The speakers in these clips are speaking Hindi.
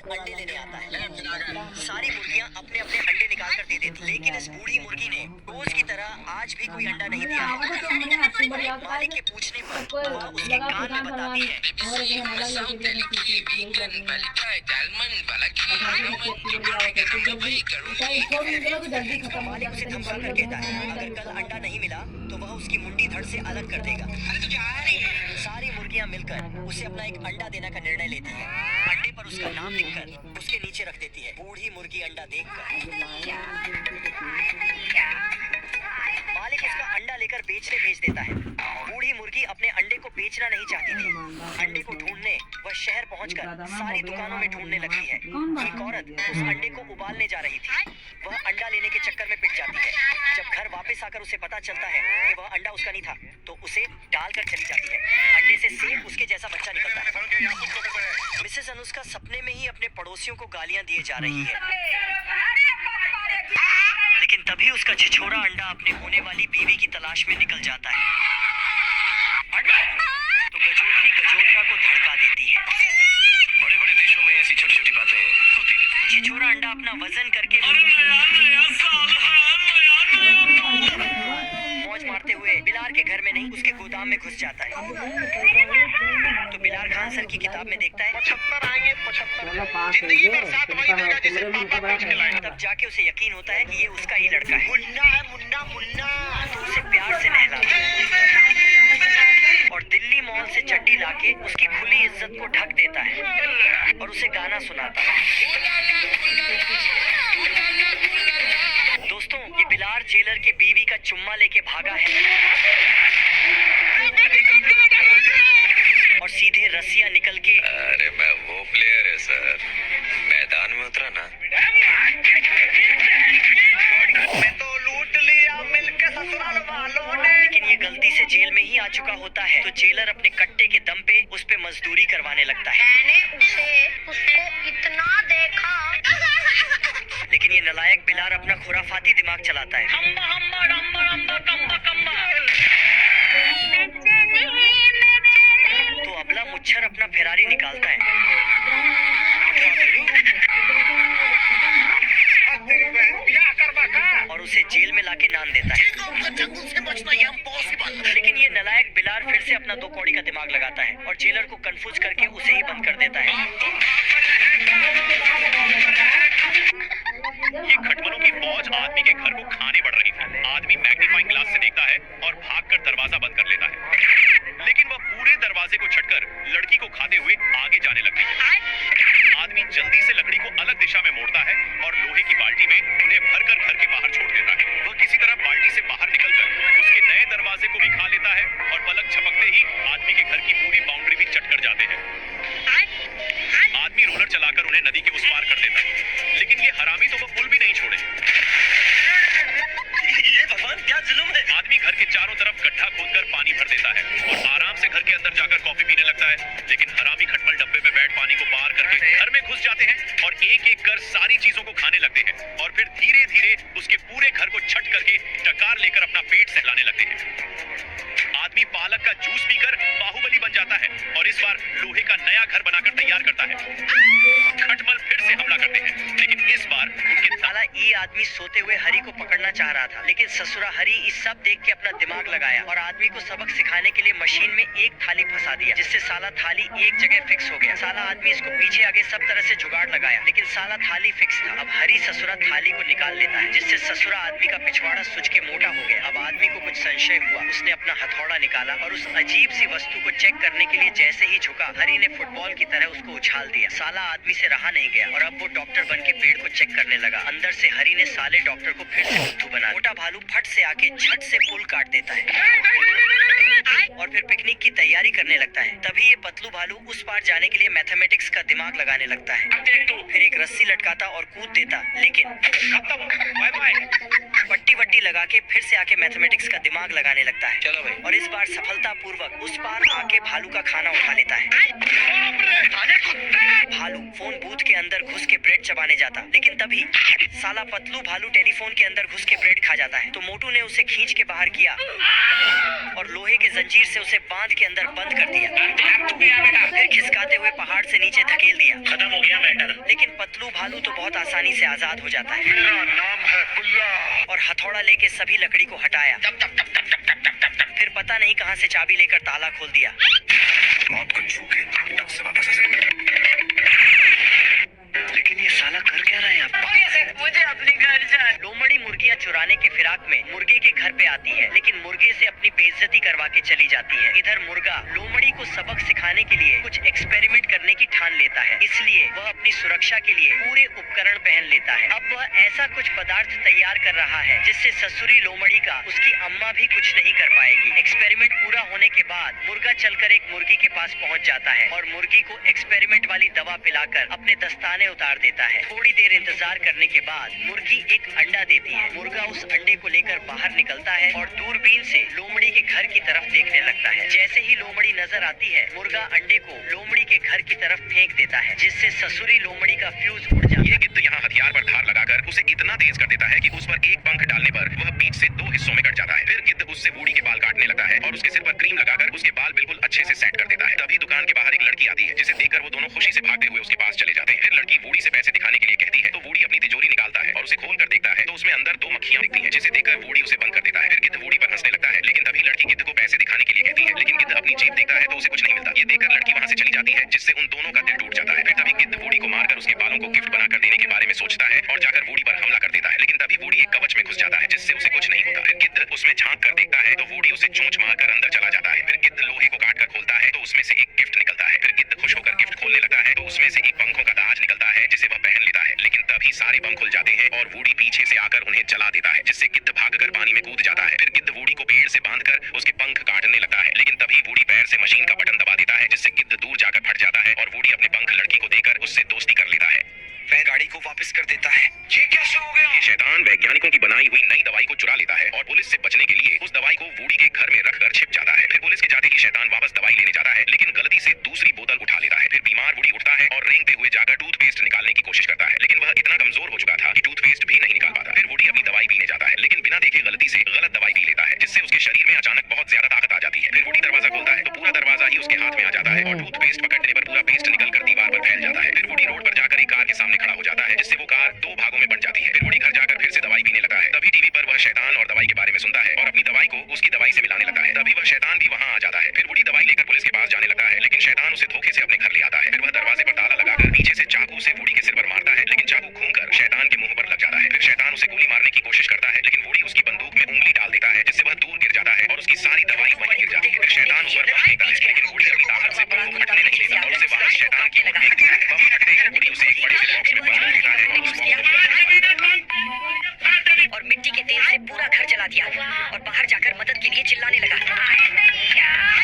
मालिक अंडे लेने आता है। सारी मुर्गियां अपने अपने अंडे निकाल कर दे देती, लेकिन इस बूढ़ी मुर्गी ने रोज की तरह आज भी कोई अंडा नहीं दिया है। मालिक के पूछने पर वह उसके कान में बताती है, मालिक उसे धमका कर कहता है अगर कल अंडा नहीं मिला तो वह उसकी मुंडी धड़ से अलग कर देगा। सारी मुर्गियां मिलकर उसे अपना एक अंडा देने का निर्णय लेती है। अंडे पर उसका नाम लिखकर उसके नीचे रख देती है। बूढ़ी मुर्गी अंडा देखकर मालिक उसका अंडा लेकर बेचने भेज देता है। बूढ़ी मुर्गी अपने अंडे को बेचना नहीं चाहती थी। अंडे को ढूंढने वह शहर पहुंचकर सारी दुकानों में ढूंढने लगती है। एक औरत उस अंडे को उबालने जा रही थी। वह अंडा लेने के चक्कर में पिट जाती है। जब घर वापस आकर उसे पता चलता है कि वह अंडा उसका नहीं था, तो उसे डालकर चली जाती है। अंडे से सेम उसके जैसा बच्चा निकलता है। मिसेस अनुष्का सपने में ही अपने पड़ोसियों को गालियां दिए जा रही है, लेकिन तभी उसका छिछोरा अंडा अपने होने वाली बीवी की तलाश में निकल जाता है। तो गजोदरी गजोदरा को धड़का देती है। बड़े बड़े देशों में ऐसी छोटी छोटी बातें होती रहती हैं। छिछोरा अंडा अपना वजन करके मौज मारते हुए बिलार के घर में नहीं, उसके गोदाम में घुस जाता है। तो बिलार खान सर की किताब में देखता है 75 आएंगे 75। जिंदगी भर साथ वही देगा जिसे पापा पूछ के लाए। तब जाके उसे यकीन होता है कि ये उसका ही लड़का है। मुन्ना है मुन्ना मुन्ना। तो उसे प्यार से नहलाता है और दिल्ली मॉल से चड्डी लाके उसकी खुली इज्जत को ढक देता है और उसे गाना सुनाता है। दोस्तों, ये बिलार जेलर के बीवी का चुम्मा लेके भागा है और सीधे रस्सियां निकल के। अरे मैं वो प्लेयर है सर, मैदान में उतरा ना मैं तो लूट लिया मिलके ससुराल वालों ने। लेकिन ये गलती से जेल में ही आ चुका होता है, तो जेलर अपने कट्टे के दम पे उस पे मजदूरी करवाने लगता है। मैंने उसको इतना देखा। लेकिन ये नलायक बिलार अपना खुराफाती दिमाग चलाता है। तो अबला मुच्छर अपना फेरारी निकालता है और उसे जेल में लाके नान देता है। लेकिन ये नलायक बिलार फिर से अपना 2 कौड़ी का दिमाग लगाता है और जेलर को कंफ्यूज करके उसे ही बंद कर देता है। ये खटमलों की फौज आदमी के घर को खाने बढ़ रही थी। आदमी मैग्नीफाइंग ग्लास से देखता है और भागकर दरवाजा बंद कर लेता है, लेकिन वह पूरे दरवाजे को छटकर लड़की को खाते हुए आगे जाने लगती है। आदमी जल्दी से लकड़ी को अलग दिशा में मोड़ता है और लोहे की बाल्टी में उन्हें भरकर घर के बाहर छोड़ देता है। वह किसी तरह बाल्टी से बाहर निकलकर उसके नए दरवाजे को भी खा लेता है और पलक झपकते ही आदमी के घर की पूरी बाउंड्री भी चट कर जाते हैं। आदमी रोलर चलाकर उन्हें नदी के उस पार कर देता है, लेकिन ये हरामी तो वह पुल भी नहीं छोड़े। ये भगवान क्या जुल्म है। आदमी घर के चारों तरफ गड्ढा खोदकर पानी भर देता है और आराम से घर के अंदर जाकर कॉफी पीने लगता है, लेकिन हरामी खटमल डब्बे में बैठ पानी को पार करके घर में घुस जाते हैं और एक एक कर सारी चीजों को खाने लगते हैं और फिर धीरे धीरे उसके पूरे घर को छट करके टकार लेकर अपना पेट सहलाने लगते हैं। आदमी पालक का जूस पीकर बाहुबली बन जाता है और इस बार लोहे का नया घर बनाकर तैयार करता है। खटमल फिर से हमला करते हैं, लेकिन इस बार उनके साला ये आदमी सोते हुए हरी को पकड़ना चाह रहा था, लेकिन ससुरा हरी इस सब देख के अपना दिमाग लगाया और आदमी को सबक सिखाने के लिए मशीन में एक थाली फंसा दिया, जिससे साला थाली एक जगह फिक्स हो गया। साला आदमी इसको पीछे आगे सब तरह से जुगाड़ लगाया, लेकिन साला थाली फिक्स था। अब हरी ससुरा थाली को निकाल लेता है, जिससे ससुरा आदमी का पिछवाड़ा सुच के मोटा हो गया। अब आदमी को कुछ संशय हुआ, उसने अपना हथौड़ा निकाला और उस अजीब सी वस्तु को चेक करने के लिए जैसे ही झुका, हरी ने फुटबॉल की तरह उसको उछाल दिया। साला आदमी से रहा नहीं गया और अब वो डॉक्टर बन के पेड़ को चेक करने लगा। अंदर से हरी ने साले डॉक्टर को फिर से बुद्धू बना। मोटा भालू फट से आके झट से पुल काट देता है और फिर पिकनिक की तैयारी करने लगता है। तभी ये पतलू भालू उस पार जाने के लिए मैथमेटिक्स का दिमाग लगाने लगता है। फिर एक रस्सी लटकाता और कूद देता, लेकिन पट्टी वट्टी लगा के फिर से आके मैथमेटिक्स का दिमाग लगाने लगता है। चलो भाई। और इस बार सफलता पूर्वक उस पार आके भालू का खाना उठा लेता है। भालू फोन बूथ के अंदर घुस के ब्रेड चबाने जाता, लेकिन तभी साला पतलू भालू टेलीफोन के अंदर घुस के ब्रेड खा जाता है। तो मोटू ने उसे खींच के बाहर किया और लोहे के जंजीर से उसे बांध के अंदर बंद कर दिया। फिर खिसकाते हुए पहाड़ से नीचे धकेल दिया। खत्म हो गया मैटर। लेकिन पतलू भालू तो बहुत आसानी से आजाद हो जाता है मेरा नाम है बुल्ला। और हथौड़ा लेके सभी लकड़ी को हटाया। फिर पता नहीं कहां से चाबी लेकर ताला खोल दिया। मौत को छू के टक से वापस आ सकते हैं। लेकिन ये साला कर क्या रहा है आप? मुझे अपने घर जाना। लोमड़ी मुर्गियां चुराने के फिराक में मुर्गे के घर पे आती है, लेकिन मुर्गे से अपनी बेइज्जती करवा के चली जाती है। इधर मुर्गा लोमड़ी को सबक सिखाने के लिए कुछ एक्सपेरिमेंट करने की ठान लेता है, इसलिए वह अपनी सुरक्षा के लिए पूरे उपकरण पहन लेता है। अब वह ऐसा कुछ पदार्थ तैयार कर रहा है जिससे ससुरी लोमड़ी का उसकी अम्मा भी कुछ नहीं कर पाएगी। एक्सपेरिमेंट पूरा होने के बाद मुर्गा चलकर एक मुर्गी के पास पहुंच जाता है और मुर्गी को एक्सपेरिमेंट वाली दवा पिलाकर अपने दस्ताने उतार देता है। थोड़ी देर इंतजार करने के बाद मुर्गी एक अंडा देती है। मुर्गा उस अंडे को लेकर बाहर निकलता है और दूरबीन से लोमड़ी के घर की तरफ देखने लगता है। जैसे ही लोमड़ी नजर आती है, मुर्गा अंडे को लोमड़ी के घर की तरफ फेंक देता है, जिससे ससुरी लोमड़ी का फ्यूज उड़ जाता है। ये गिद्ध यहाँ हथियार पर धार लगाकर उसे इतना तेज कर देता है कि उस पर एक पंख डालने पर वह बीच से 2 हिस्सों में कट जाता है। फिर गिद्ध उससे बूढ़ी के बाल काटने लगता है और उसके सिर पर क्रीम लगाकर उसके बाल बिल्कुल अच्छे से सेट कर देता है। तभी दुकान के बाहर एक लड़की आती है, जिसे देखकर वो दोनों खुशी से भागते हुए उसके पास चले जाते हैं। फिर लड़की बूढ़ी से पैसे दिखाने के लिए कहती है, तो बूढ़ी अपनी तिजोरी निकालता है और उसे खोल कर देखता है तो उसमें अंदर 2 मक्खियां दिखती हैं, जिसे देखकर बूढ़ी उसे बंद कर देता है। फिर गिद्ध बूढ़ी पर हंसने लगता है, लेकिन तभी लड़की गिद्ध को पैसे दिखाने के लिए कहती है, लेकिन गिद्ध अपनी जीभ देखता है तो उसे कुछ नहीं मिलता। ये देखकर लड़की वहां से चली जाती है, जिससे उन दोनों का दिल टूट जाता है। फिर तभी गिद्ध बूढ़ी को मारकर उसके बालों को गिफ्ट बनाकर देने के बारे में सोचता है और जाकर बूढ़ी पर हमला कर देता है, लेकिन तभी बूढ़ी एक कवच में घुस जाता है, जिससे उसे कुछ नहीं होता। फिर गिद्ध उसमें झांक कर देखता है तो बूढ़ी उसे चोंच मारकर अंदर चला जाता है। फिर गिद्ध लोहे को काट कर खोलता है तो उसमें से एक गिफ्ट निकलता है। फिर गिद्ध खुश होकर गिफ्ट खोलने लगता है तो उसमें से एक पंखों का जहाज निकलता है, जिसे वह पहन लेता है, लेकिन तभी सारे बम खुल जाते हैं और बूढ़ी पीछे से आकर उन्हें जला देता है, जिससे गिद्ध भागकर पानी में कूद जाता है। फिर गिद्ध बूढ़ी को पेड़ से बांधकर उसके पंख काटने लगता है, लेकिन तभी बूढ़ी पैर से मशीन का बटन दबा देता है, जिससे गिद्ध दूर जाकर फट जाता है और बूढ़ी अपने पंख लड़की को देकर उससे दोस्ती कर लेता है। वह गाड़ी को वापस कर देता है। ये कैसे हो गया? ये शैतान वैज्ञानिकों की बनाई हुई नई दवाई को चुरा लेता है और पुलिस से बचने के लिए उस दवाई को बूढ़ी के घर में रखकर छिप जाता है। फिर पुलिस के जाते ही शैतान वापस दवाई लेने जाता है, लेकिन गलती से दूसरी बोतल उठा लेता है। फिर बीमार बूढ़ी उठता है और रेंगते हुए जाकर टूथपेस्ट निकालने की कोशिश करता है, लेकिन वह इतना कमजोर हो चुका था कि टूथपेस्ट भी नहीं निकाल पाता। फिर बूढ़ी अपनी दवाई पीने जाता है, लेकिन बिना देखे गलती से गलत दवाई पी लेता है, जिससे उसके शरीर में अचानक बहुत ज्यादा ताकत आ जाती है। फिर बूढ़ी दरवाजा खोलता है तो पूरा दरवाजा ही उसके हाथ में आ जाता है और टूथपेस्ट पकड़ने पर पूरा पेस्ट निकलकर दीवार पर फैल जाता है। फिर बूढ़ी रोड पर जाकर एक कार के सामने खड़ा हो जाता है, जिससे वो कार 2 भागों में बंट जाती है। फिर बूढ़ी घर जाकर फिर से दवाई पीने लगता है। तभी टीवी पर वह शैतान और दवाई के बारे में सुनता है और अपनी दवाई को उसकी दवाई से मिलाने लगता है। तभी वह शैतान भी वहां आ जाता है। फिर बूढ़ी दवाई लेकर पुलिस के पास जाने लगता है, लेकिन शैतान उसे धोखे से अपने घर ले आता है। फिर वह दरवाजे पर ताला लगाकर पीछे से चाकू से बूढ़ी के सिर पर मारता है, लेकिन चाकू घूमकर शैतान के मुंह पर लग जाता है। फिर शैतान उसे गोली मारने की कोशिश करता है, लेकिन बूढ़ी उसकी बंदूक में उंगली डाल देता है, जिससे वह दूर गिर जाता है और उसकी सारी दवाई वहीं गिर जाती है। फिर शैतान ऊपर बम फेंकता है, लेकिन बूढ़ी अपनी ताकत से बम को फटने नहीं देता और उसे वापस शैतान की ओर फेंकती है। बम फटते ही बूढ़ी उसे एक बड़े से बॉक्स में बंद कर देता है और उस और मिट्टी के तेल से पूरा घर जला दिया और बाहर जाकर मदद के लिए चिल्लाने लगा।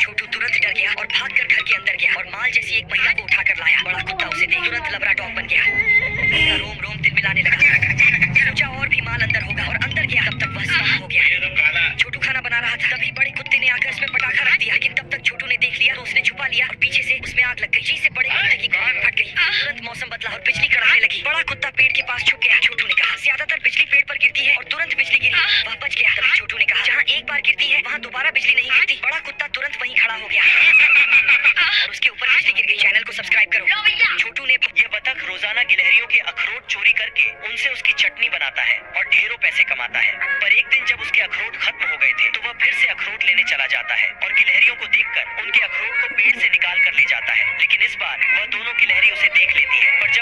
छोटू तुरंत डर गया और भागकर घर के अंदर गया और माल जैसी एक महिला को उठाकर लाया। बड़ा कुत्ता उसे देख तुरंत लबरा डॉग बन गया। उसका रोम रोम तिलमिलाने लगा। सोचा और भी माल अंदर होगा और अंदर गया, तब तक वह स्वाहा हो गया। छोटू खाना बना रहा था, तभी बड़े कुत्ते ने आकर उसमें पटाखा रख दिया, लेकिन तब तक छोटू ने देख लिया तो उसने छुपा लिया और पीछे से उसमें आग लग गई, जिससे बड़े कुत्ते की गर्दन फट गई। तुरंत मौसम बदला और बिजली कड़कने लगी। बड़ा कुत्ता पेड़ के पास छुप गया। छोटू ने कहा, ज्यादातर बिजली पेड़ पर गिरती है और तुरंत बिजली गिरी, वह बच गया। तभी छोटू ने कहा, जहाँ एक बार गिरती है वहाँ दोबारा बिजली नहीं गिरती। बड़ा कुत्ता तुरंत वहीं खड़ा हो गया और उसके ऊपर बिजली गिर गई। चैनल को सब्सक्राइब करो। छोटू ने ये बतख रोजाना गिलहरियों के अखरोट चोरी करके उनसे उसकी चटनी बनाता है और ढेरों पैसे कमाता है। पर एक दिन जब उसके अखरोट खत्म हो गए थे तो वह फिर से अखरोट लेने चला जाता है और गिलहरियों को देखकर उनके अखरोट को पेड़ से निकाल कर ले जाता है, लेकिन इस बार वह दोनों गिलहरी उसे देख लेती है।